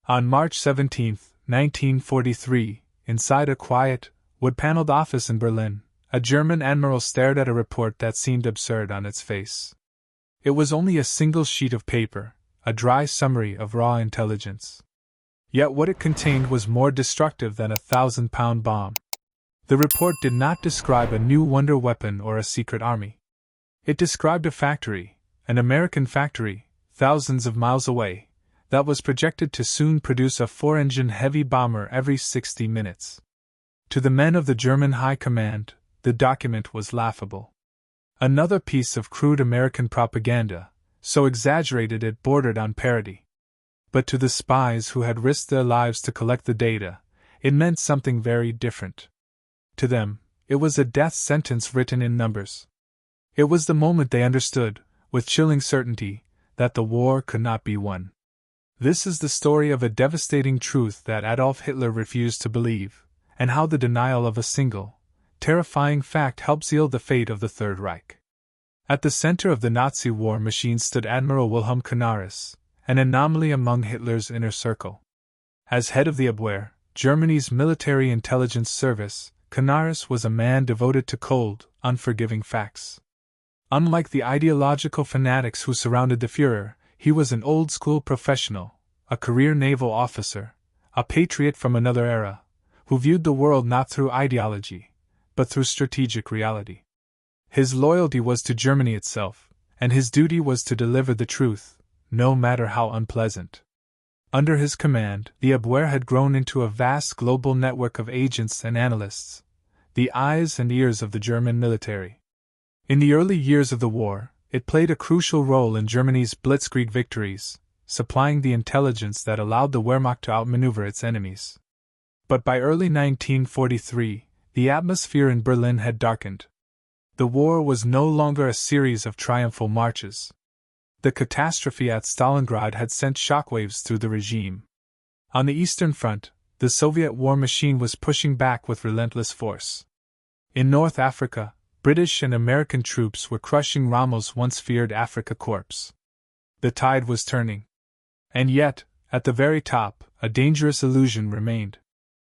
On March 17, 1943, inside a quiet, wood-paneled office in Berlin, a German admiral stared at a report that seemed absurd on its face. It was only a single sheet of paper, a dry summary of raw intelligence. Yet what it contained was more destructive than a 1,000-pound bomb. The report did not describe a new wonder weapon or a secret army. It described a factory, an American factory, thousands of miles away, that was projected to soon produce a 4-engine heavy bomber every 60 minutes. To the men of the German High Command, the document was laughable. Another piece of crude American propaganda, so exaggerated it bordered on parody. But to the spies who had risked their lives to collect the data, it meant something very different. To them, it was a death sentence written in numbers. It was the moment they understood, with chilling certainty, that the war could not be won. This is the story of a devastating truth that Adolf Hitler refused to believe, and how the denial of a single, terrifying fact helped seal the fate of the Third Reich. At the center of the Nazi war machine stood Admiral Wilhelm Canaris, an anomaly among Hitler's inner circle. As head of the Abwehr, Germany's military intelligence service, Canaris was a man devoted to cold, unforgiving facts. Unlike the ideological fanatics who surrounded the Führer, he was an old-school professional, a career naval officer, a patriot from another era, who viewed the world not through ideology, but through strategic reality. His loyalty was to Germany itself, and his duty was to deliver the truth, no matter how unpleasant. Under his command, the Abwehr had grown into a vast global network of agents and analysts, the eyes and ears of the German military. In the early years of the war, it played a crucial role in Germany's blitzkrieg victories, supplying the intelligence that allowed the Wehrmacht to outmaneuver its enemies. But by early 1943, the atmosphere in Berlin had darkened. The war was no longer a series of triumphal marches. The catastrophe at Stalingrad had sent shockwaves through the regime. On the Eastern Front, the Soviet war machine was pushing back with relentless force. In North Africa, British and American troops were crushing Rommel's once feared Afrika Korps. The tide was turning. And yet, at the very top, a dangerous illusion remained.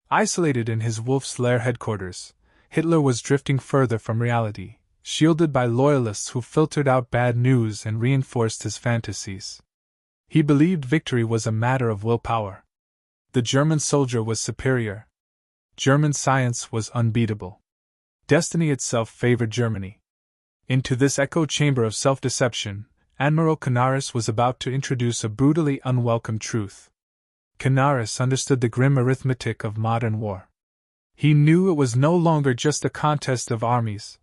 Isolated in his Wolf's Lair headquarters, Hitler was drifting further from reality, shielded by loyalists who filtered out bad news and reinforced his fantasies. He believed victory was a matter of willpower. The German soldier was superior. German science was unbeatable. Destiny itself favored Germany. Into this echo chamber of self-deception, Admiral Canaris was about to introduce a brutally unwelcome truth. Canaris understood the grim arithmetic of modern war. He knew it was no longer just a contest of armies,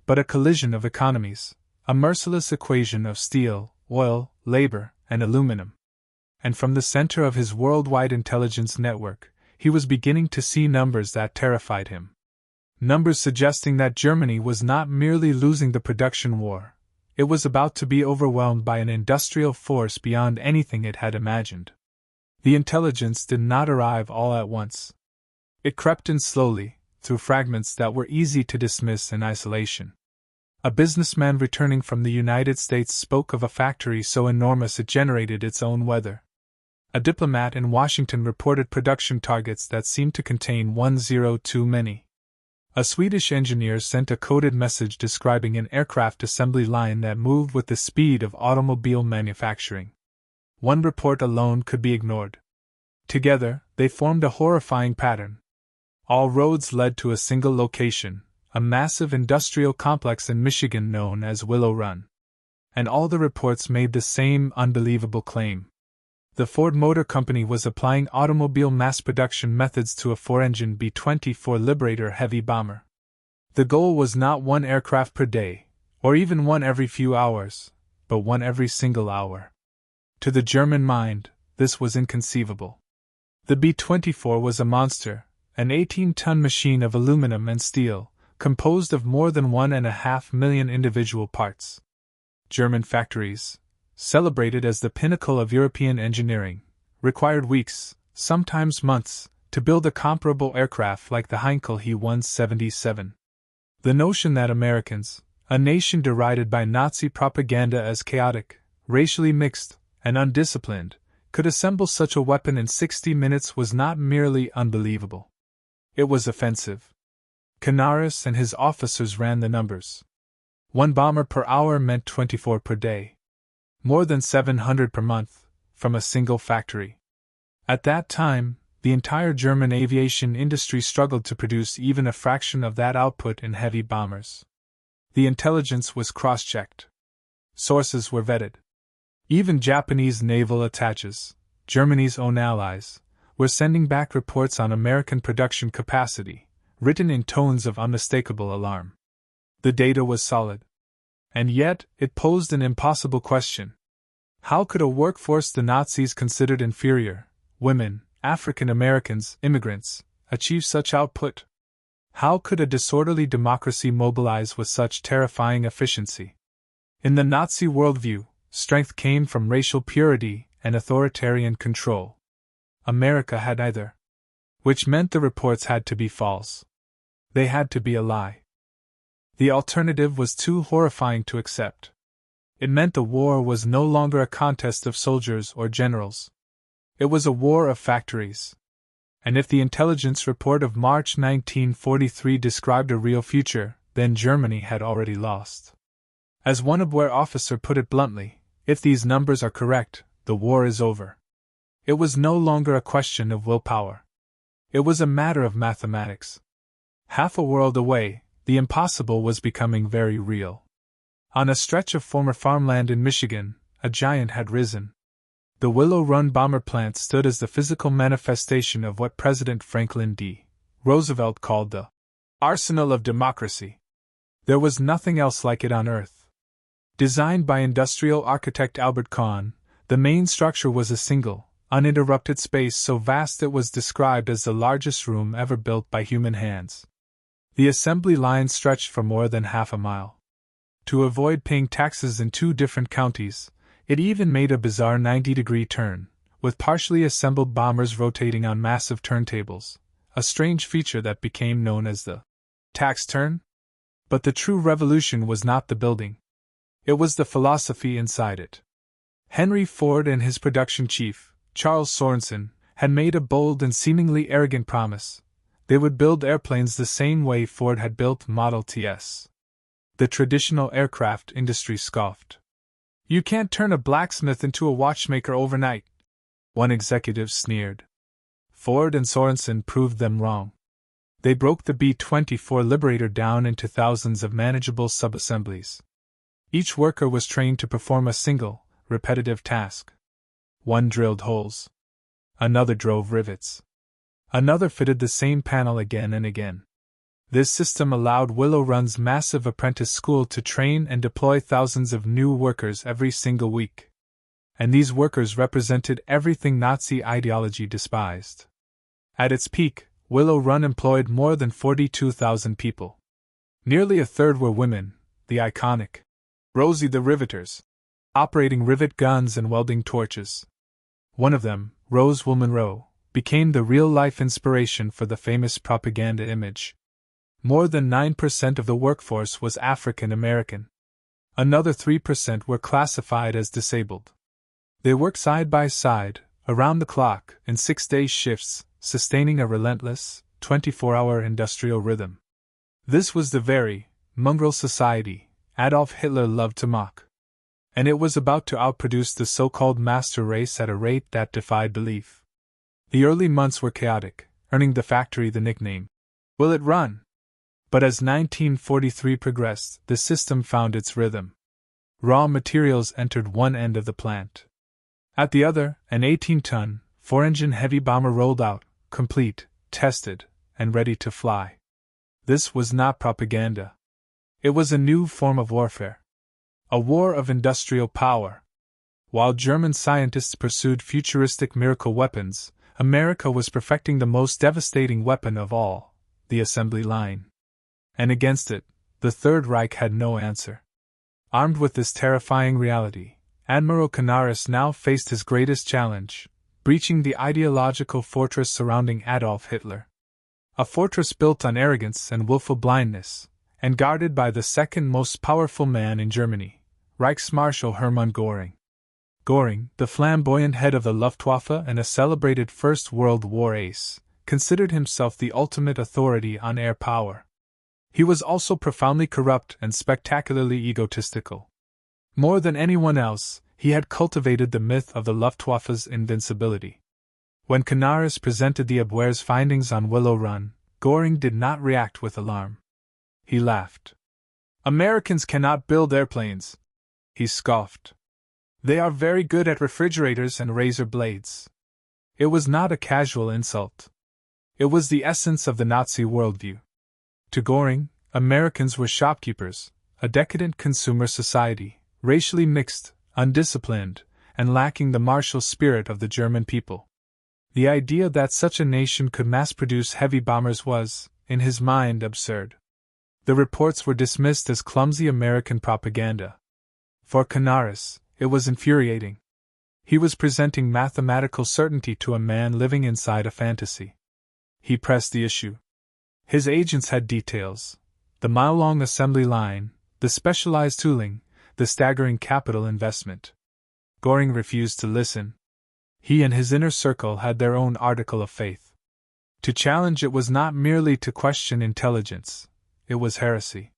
but a collision of economies, a merciless equation of steel, oil, labor, and aluminum. And from the center of his worldwide intelligence network, he was beginning to see numbers that terrified him. Numbers suggesting that Germany was not merely losing the production war, it was about to be overwhelmed by an industrial force beyond anything it had imagined. The intelligence did not arrive all at once. It crept in slowly, through fragments that were easy to dismiss in isolation. A businessman returning from the United States spoke of a factory so enormous it generated its own weather. A diplomat in Washington reported production targets that seemed to contain 10 too many. A Swedish engineer sent a coded message describing an aircraft assembly line that moved with the speed of automobile manufacturing. One report alone could be ignored. Together, they formed a horrifying pattern. All roads led to a single location, a massive industrial complex in Michigan known as Willow Run. And all the reports made the same unbelievable claim. The Ford Motor Company was applying automobile mass production methods to a 4-engine B-24 Liberator heavy bomber. The goal was not one aircraft per day, or even one every few hours, but one every single hour. To the German mind, this was inconceivable. The B-24 was a monster, an 18-ton machine of aluminum and steel, composed of more than 1.5 million individual parts. German factories, celebrated as the pinnacle of European engineering, required weeks, sometimes months, to build a comparable aircraft like the Heinkel He-177. The notion that Americans, a nation derided by Nazi propaganda as chaotic, racially mixed, and undisciplined, could assemble such a weapon in 60 minutes was not merely unbelievable. It was offensive. Canaris and his officers ran the numbers. 1 bomber per hour meant 24 per day. More than 700 per month, from a single factory. At that time, the entire German aviation industry struggled to produce even a fraction of that output in heavy bombers. The intelligence was cross-checked. Sources were vetted. Even Japanese naval attaches, Germany's own allies, were sending back reports on American production capacity, written in tones of unmistakable alarm. The data was solid. And yet, it posed an impossible question. How could a workforce the Nazis considered inferior, women, African Americans, immigrants, achieve such output? How could a disorderly democracy mobilize with such terrifying efficiency? In the Nazi worldview, strength came from racial purity and authoritarian control. America had neither. Which meant the reports had to be false. They had to be a lie. The alternative was too horrifying to accept. It meant the war was no longer a contest of soldiers or generals. It was a war of factories. And if the intelligence report of March 1943 described a real future, then Germany had already lost. As one Abwehr officer put it bluntly, if these numbers are correct, the war is over. It was no longer a question of willpower. It was a matter of mathematics. Half a world away, the impossible was becoming very real. On a stretch of former farmland in Michigan, a giant had risen. The Willow Run Bomber Plant stood as the physical manifestation of what President Franklin D. Roosevelt called the arsenal of democracy. There was nothing else like it on Earth. Designed by industrial architect Albert Kahn, the main structure was a single, uninterrupted space so vast it was described as the largest room ever built by human hands. The assembly line stretched for more than half a mile. To avoid paying taxes in 2 different counties, it even made a bizarre 90-degree turn, with partially assembled bombers rotating on massive turntables, a strange feature that became known as the tax turn. But the true revolution was not the building. It was the philosophy inside it. Henry Ford and his production chief, Charles Sorensen, had made a bold and seemingly arrogant promise. They would build airplanes the same way Ford had built Model Ts. The traditional aircraft industry scoffed. "You can't turn a blacksmith into a watchmaker overnight," one executive sneered. Ford and Sorensen proved them wrong. They broke the B-24 Liberator down into thousands of manageable subassemblies. Each worker was trained to perform a single, repetitive task. One drilled holes. Another drove rivets. Another fitted the same panel again and again. This system allowed Willow Run's massive apprentice school to train and deploy thousands of new workers every single week. And these workers represented everything Nazi ideology despised. At its peak, Willow Run employed more than 42,000 people. Nearly a third were women, the iconic Rosie the Riveters, operating rivet guns and welding torches. One of them, Rose Monroe, became the real-life inspiration for the famous propaganda image. More than 9% of the workforce was African American. Another 3% were classified as disabled. They worked side by side, around the clock, in 6-day shifts, sustaining a relentless, 24-hour industrial rhythm. This was the very mongrel society Adolf Hitler loved to mock. And it was about to outproduce the so-called master race at a rate that defied belief. The early months were chaotic, earning the factory the nickname, "Will it run?" But as 1943 progressed, the system found its rhythm. Raw materials entered one end of the plant. At the other, an 18-ton, 4-engine heavy bomber rolled out, complete, tested, and ready to fly. This was not propaganda. It was a new form of warfare. A war of industrial power. While German scientists pursued futuristic miracle weapons, America was perfecting the most devastating weapon of all, the assembly line. And against it, the Third Reich had no answer. Armed with this terrifying reality, Admiral Canaris now faced his greatest challenge, breaching the ideological fortress surrounding Adolf Hitler. A fortress built on arrogance and willful blindness, and guarded by the second most powerful man in Germany, Reichsmarshal Hermann Göring. Göring, the flamboyant head of the Luftwaffe and a celebrated First World War ace, considered himself the ultimate authority on air power. He was also profoundly corrupt and spectacularly egotistical. More than anyone else, he had cultivated the myth of the Luftwaffe's invincibility. When Canaris presented the Abwehr's findings on Willow Run, Göring did not react with alarm. He laughed. "Americans cannot build airplanes," he scoffed. "They are very good at refrigerators and razor blades." It was not a casual insult. It was the essence of the Nazi worldview. To Göring, Americans were shopkeepers, a decadent consumer society, racially mixed, undisciplined, and lacking the martial spirit of the German people. The idea that such a nation could mass-produce heavy bombers was, in his mind, absurd. The reports were dismissed as clumsy American propaganda. For Canaris, it was infuriating. He was presenting mathematical certainty to a man living inside a fantasy. He pressed the issue. His agents had details: the mile-long assembly line, the specialized tooling, the staggering capital investment. Göring refused to listen. He and his inner circle had their own article of faith. To challenge it was not merely to question intelligence, it was heresy.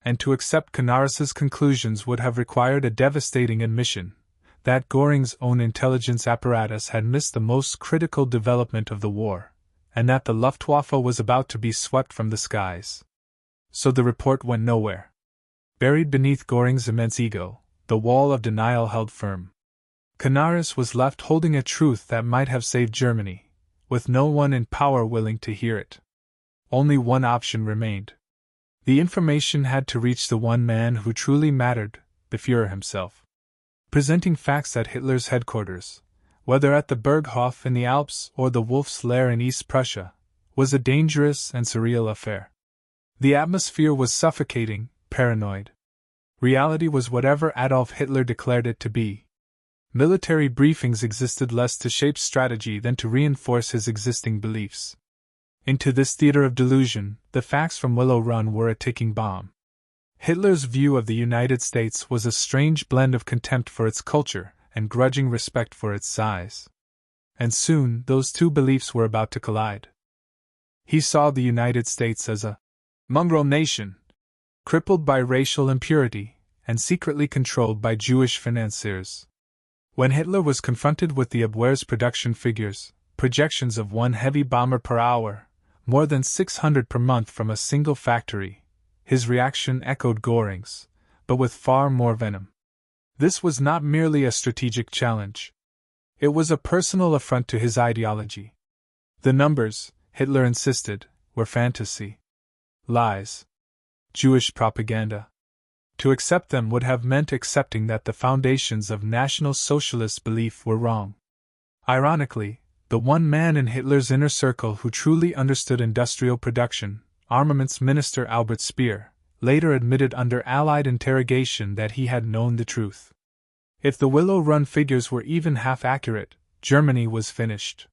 And to accept Canaris's conclusions would have required a devastating admission that Göring's own intelligence apparatus had missed the most critical development of the war, and that the Luftwaffe was about to be swept from the skies. So the report went nowhere. Buried beneath Göring's immense ego, the wall of denial held firm. Canaris was left holding a truth that might have saved Germany, with no one in power willing to hear it. Only one option remained. The information had to reach the one man who truly mattered, the Führer himself. Presenting facts at Hitler's headquarters, whether at the Berghof in the Alps or the Wolf's Lair in East Prussia, was a dangerous and surreal affair. The atmosphere was suffocating, paranoid. Reality was whatever Adolf Hitler declared it to be. Military briefings existed less to shape strategy than to reinforce his existing beliefs. Into this theater of delusion, the facts from Willow Run were a ticking bomb. Hitler's view of the United States was a strange blend of contempt for its culture and grudging respect for its size. And soon those two beliefs were about to collide. He saw the United States as a mongrel nation, crippled by racial impurity and secretly controlled by Jewish financiers. When Hitler was confronted with the Abwehr's production figures, projections of 1 heavy bomber per hour, more than 600 per month from a single factory, his reaction echoed Göring's, but with far more venom. This was not merely a strategic challenge. It was a personal affront to his ideology. The numbers, Hitler insisted, were fantasy. Lies. Jewish propaganda. To accept them would have meant accepting that the foundations of National Socialist belief were wrong. Ironically, the one man in Hitler's inner circle who truly understood industrial production, Armaments Minister Albert Speer, later admitted under Allied interrogation that he had known the truth. If the Willow Run figures were even half accurate, Germany was finished.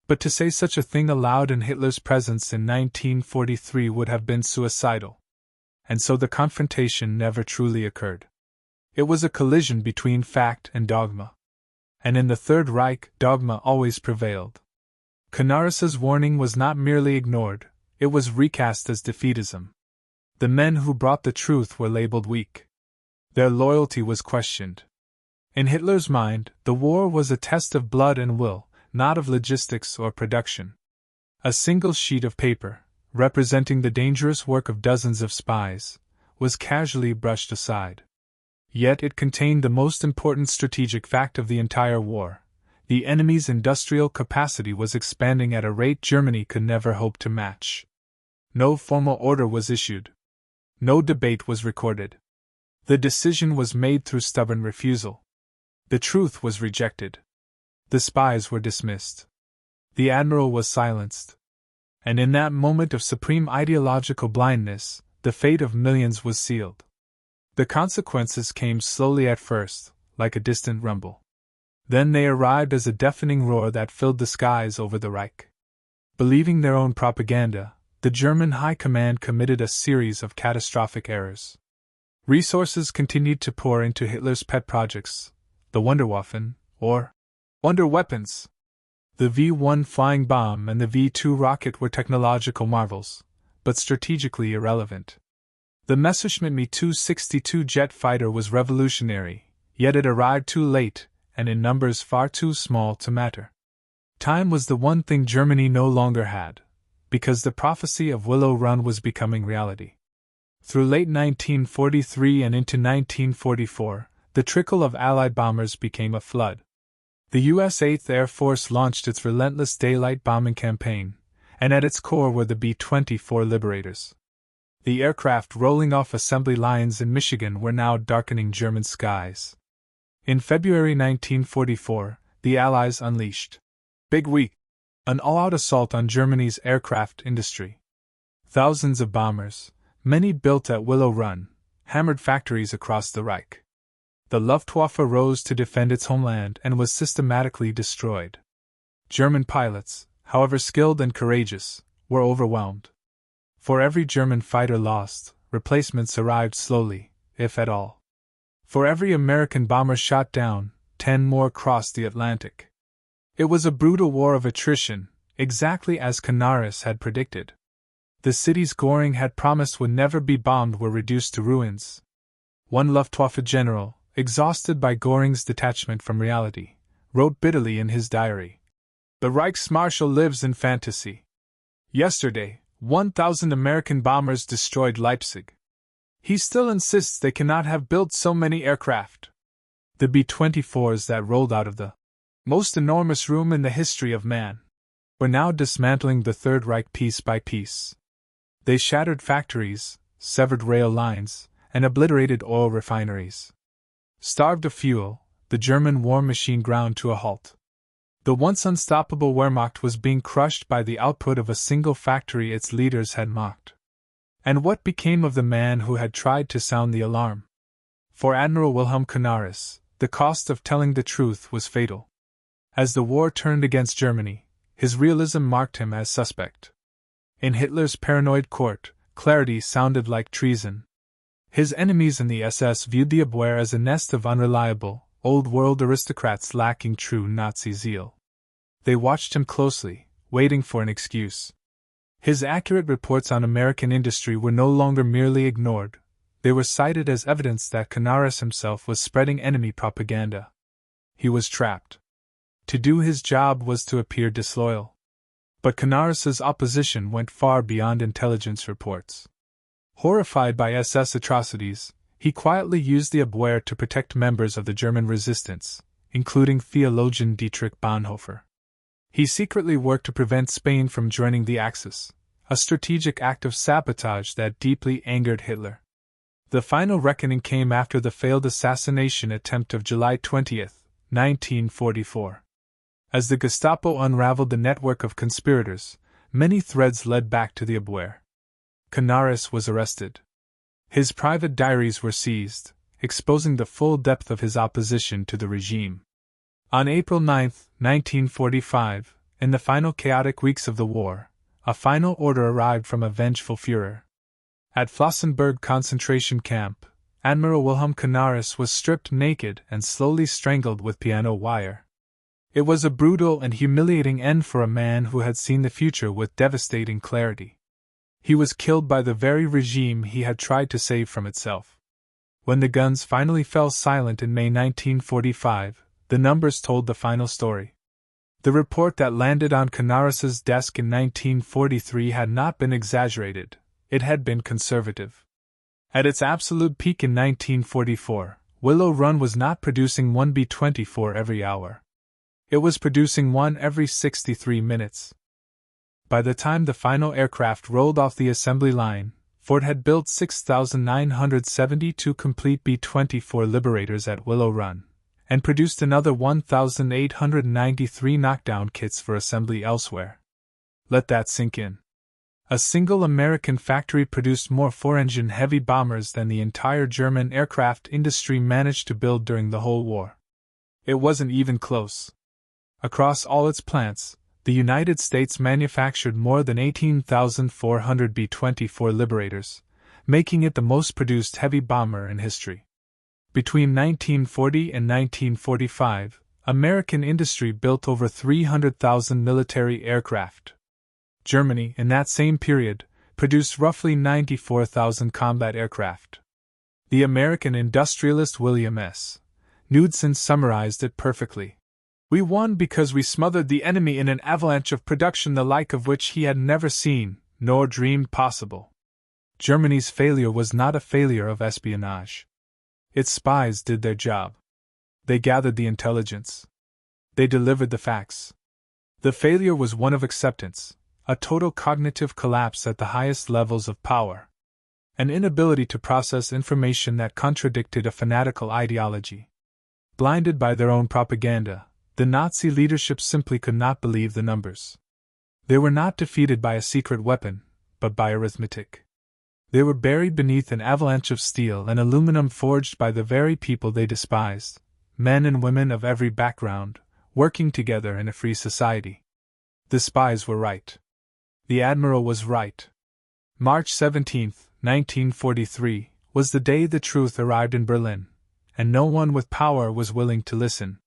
But to say such a thing aloud in Hitler's presence in 1943 would have been suicidal. And so the confrontation never truly occurred. It was a collision between fact and dogma. And in the Third Reich, dogma always prevailed. Canaris's warning was not merely ignored, it was recast as defeatism. The men who brought the truth were labeled weak. Their loyalty was questioned. In Hitler's mind, the war was a test of blood and will, not of logistics or production. A single sheet of paper, representing the dangerous work of dozens of spies, was casually brushed aside. Yet it contained the most important strategic fact of the entire war: the enemy's industrial capacity was expanding at a rate Germany could never hope to match. No formal order was issued. No debate was recorded. The decision was made through stubborn refusal. The truth was rejected. The spies were dismissed. The admiral was silenced. And in that moment of supreme ideological blindness, the fate of millions was sealed. The consequences came slowly at first, like a distant rumble. Then they arrived as a deafening roar that filled the skies over the Reich. Believing their own propaganda, the German High Command committed a series of catastrophic errors. Resources continued to pour into Hitler's pet projects, the Wunderwaffen, or Wonder Weapons. The V-1 flying bomb and the V-2 rocket were technological marvels, but strategically irrelevant. The Messerschmitt Me-262 jet fighter was revolutionary, yet it arrived too late, and in numbers far too small to matter. Time was the one thing Germany no longer had, because the prophecy of Willow Run was becoming reality. Through late 1943 and into 1944, the trickle of Allied bombers became a flood. The U.S. 8th Air Force launched its relentless daylight bombing campaign, and at its core were the B-24 Liberators. The aircraft rolling off assembly lines in Michigan were now darkening German skies. In February 1944, the Allies unleashed Big Week, an all-out assault on Germany's aircraft industry. Thousands of bombers, many built at Willow Run, hammered factories across the Reich. The Luftwaffe rose to defend its homeland and was systematically destroyed. German pilots, however skilled and courageous, were overwhelmed. For every German fighter lost, replacements arrived slowly, if at all. For every American bomber shot down, 10 more crossed the Atlantic. It was a brutal war of attrition, exactly as Canaris had predicted. The cities Göring had promised would never be bombed were reduced to ruins. One Luftwaffe general, exhausted by Göring's detachment from reality, wrote bitterly in his diary, "The Reichsmarschall lives in fantasy. Yesterday, 1,000 American bombers destroyed Leipzig. He still insists they cannot have built so many aircraft." The B-24s that rolled out of the most enormous room in the history of man were now dismantling the Third Reich piece by piece. They shattered factories, severed rail lines, and obliterated oil refineries. Starved of fuel, the German war machine ground to a halt. The once unstoppable Wehrmacht was being crushed by the output of a single factory its leaders had mocked. And what became of the man who had tried to sound the alarm? For Admiral Wilhelm Canaris, the cost of telling the truth was fatal. As the war turned against Germany, his realism marked him as suspect. In Hitler's paranoid court, clarity sounded like treason. His enemies in the SS viewed the Abwehr as a nest of unreliable, old-world aristocrats lacking true Nazi zeal. They watched him closely, waiting for an excuse. His accurate reports on American industry were no longer merely ignored, they were cited as evidence that Canaris himself was spreading enemy propaganda. He was trapped. To do his job was to appear disloyal. But Canaris's opposition went far beyond intelligence reports. Horrified by SS atrocities, he quietly used the Abwehr to protect members of the German resistance, including theologian Dietrich Bonhoeffer. He secretly worked to prevent Spain from joining the Axis, a strategic act of sabotage that deeply angered Hitler. The final reckoning came after the failed assassination attempt of July 20, 1944. As the Gestapo unraveled the network of conspirators, many threads led back to the Abwehr. Canaris was arrested. His private diaries were seized, exposing the full depth of his opposition to the regime. On April 9, 1945, in the final chaotic weeks of the war, a final order arrived from a vengeful Führer. At Flossenburg concentration camp, Admiral Wilhelm Canaris was stripped naked and slowly strangled with piano wire. It was a brutal and humiliating end for a man who had seen the future with devastating clarity. He was killed by the very regime he had tried to save from itself. When the guns finally fell silent in May 1945, the numbers told the final story. The report that landed on Canaris's desk in 1943 had not been exaggerated, it had been conservative. At its absolute peak in 1944, Willow Run was not producing one B-24 every hour. It was producing one every 63 minutes. By the time the final aircraft rolled off the assembly line, Ford had built 6,972 complete B-24 Liberators at Willow Run, and produced another 1,893 knockdown kits for assembly elsewhere. Let that sink in. A single American factory produced more four-engine heavy bombers than the entire German aircraft industry managed to build during the whole war. It wasn't even close. Across all its plants, the United States manufactured more than 18,400 B-24 Liberators, making it the most produced heavy bomber in history. Between 1940 and 1945, American industry built over 300,000 military aircraft. Germany, in that same period, produced roughly 94,000 combat aircraft. The American industrialist William S. Knudsen summarized it perfectly. "We won because we smothered the enemy in an avalanche of production the like of which he had never seen, nor dreamed possible." Germany's failure was not a failure of espionage. Its spies did their job. They gathered the intelligence. They delivered the facts. The failure was one of acceptance, a total cognitive collapse at the highest levels of power. An inability to process information that contradicted a fanatical ideology. Blinded by their own propaganda, the Nazi leadership simply could not believe the numbers. They were not defeated by a secret weapon, but by arithmetic. They were buried beneath an avalanche of steel and aluminum forged by the very people they despised, men and women of every background, working together in a free society. The spies were right. The Admiral was right. March 17, 1943, was the day the truth arrived in Berlin, and no one with power was willing to listen.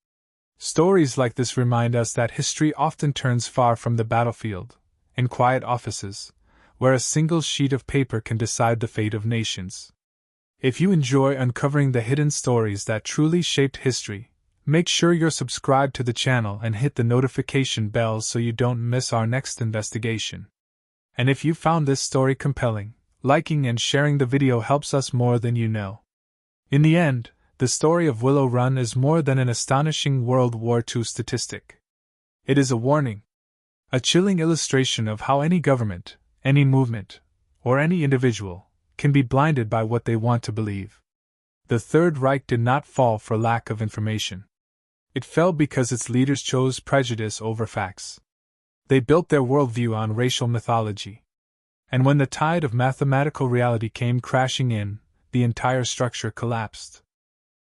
Stories like this remind us that history often turns far from the battlefield, in quiet offices, where a single sheet of paper can decide the fate of nations. If you enjoy uncovering the hidden stories that truly shaped history, make sure you're subscribed to the channel and hit the notification bell so you don't miss our next investigation. And if you found this story compelling, liking and sharing the video helps us more than you know. In the end, the story of Willow Run is more than an astonishing World War II statistic. It is a warning, a chilling illustration of how any government, any movement, or any individual, can be blinded by what they want to believe. The Third Reich did not fall for lack of information. It fell because its leaders chose prejudice over facts. They built their worldview on racial mythology. And when the tide of mathematical reality came crashing in, the entire structure collapsed.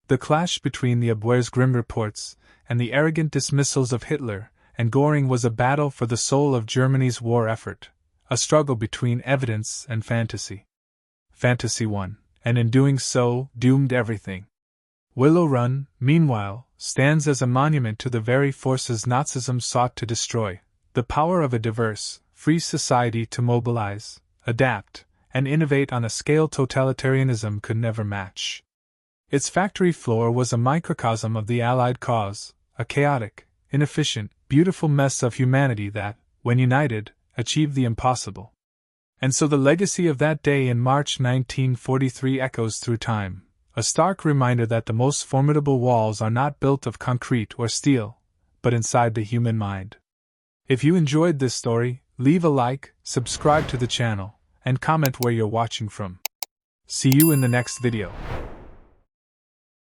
The clash between the Abwehr's grim reports and the arrogant dismissals of Hitler and Göring was a battle for the soul of Germany's war effort. A struggle between evidence and fantasy. Fantasy won, and in doing so, doomed everything. Willow Run, meanwhile, stands as a monument to the very forces Nazism sought to destroy, the power of a diverse, free society to mobilize, adapt, and innovate on a scale totalitarianism could never match. Its factory floor was a microcosm of the Allied cause, a chaotic, inefficient, beautiful mess of humanity that, when united, achieved the impossible. And so the legacy of that day in March 1943 echoes through time, a stark reminder that the most formidable walls are not built of concrete or steel, but inside the human mind. If you enjoyed this story, leave a like, subscribe to the channel, and comment where you're watching from. See you in the next video.